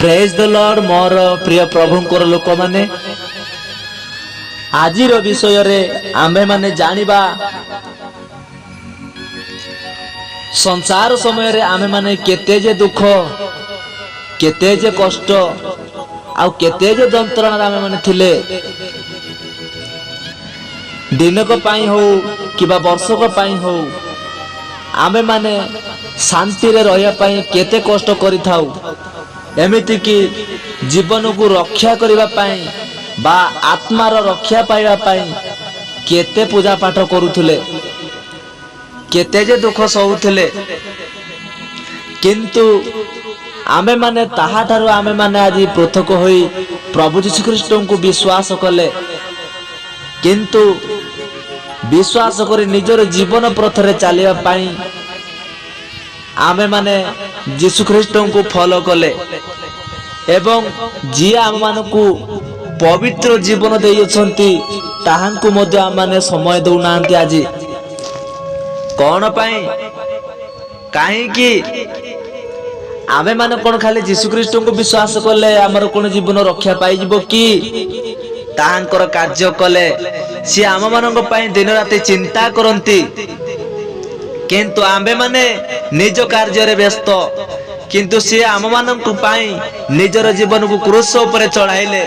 Praise the Lord मोर प्रिय प्रभुंकर लोक माने आजिर विषय रे आमे माने जानिबा संसार समय रे आमे माने केते जे दुख केते जे कष्ट आउ केते जे जंत्रणा आमे माने थिले दिनक पाई हो किबा वर्षक पाई हो आमे माने शांति रे रहिया पाई केते कष्ट करि थाउ एमिति कि जीवन को रक्षा करिबा पाई बा आत्मार रक्षा पाइबा पाई केते पूजा पाठ करुथुले केते जे दुख सहुथुले किंतु आमे माने ताहा ठारू आमे माने आज पृथक होई प्रभु यीशु ख्रीष्ट को विश्वास कले किंतु विश्वास करी निजर जीवन पथरे चलिबा पाई आमे माने यीशु ख्रीष्ट को फॉलो कले एवं जी आम मानकु पवित्र जीवन देइछंती ताहांकु मध्य आम माने समय दउ नांती आज कोन पाई काहे कि आमे माने कोन खाली यीशु ख्रीष्ट को विश्वास कले हमर कोन जीवन रक्षा पाई जिवो कि ताहांकर कार्य कले सी आम मानक पाई दिन राति चिंता करंती किंतु आम्बे माने निज कार्य रे व्यस्त किंतु सी आम मानक पाई निजर जीवन को क्रूस ऊपर चढ़ाइले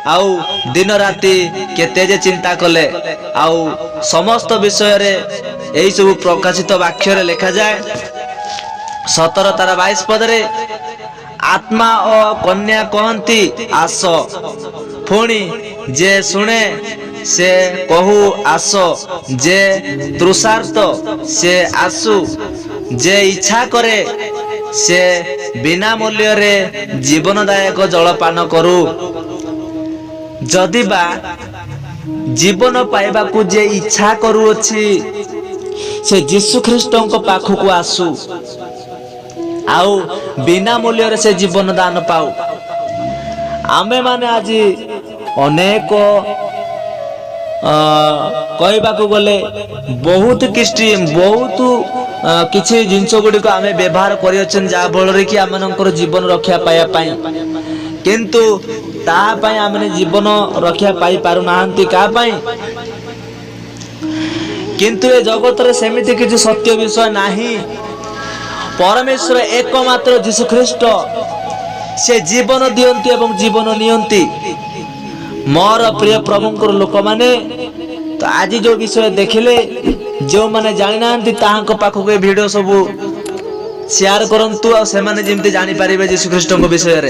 आउ दिन राति केते जे चिंता कले आउ समस्त विषय रे एई सब प्रकाशित वाक्य रे लिखा जाए 17 तारा 22 पद रे आत्मा और कन्या कहंती आस पुणी जे सुने से कहू आस जे तृषार्त से आसु जे इच्छा करे से बिना मूल्य रे जीवनदायक जलपान करू जदि बा जीवन पाइबा को जे इच्छा करूअछि से यीशु ख्रीष्ट को पाखु को आसु आउ बिना मूल्य रे से जीवन दान पाऊ आमे माने आज अनेक कहबा को गले बहुत किस्टी बहुत किछि जिंस गुडी को आमे व्यवहार करियछन जा फल कि आमनकर जीवन रक्षा पाया पाई किंतु ता पाई आमने जीवन रक्षा पाई पारु नाहंती का पाई किंतु ए जगत रे सेमिति किछि सत्य विषय नाही परमेश्वर एकमात्र यीशु ख्रीष्ट से जीवन दियंती एवं जीवन नियंती मोर प्रिय प्रभुंकर लोक माने तो आज जो विषय देखिले जो माने जानि नांती ताहांक पाखक वीडियो सब शेयर करंतु आ से माने जेमते जानि पारिबे यीशु ख्रीष्ट को विषय रे।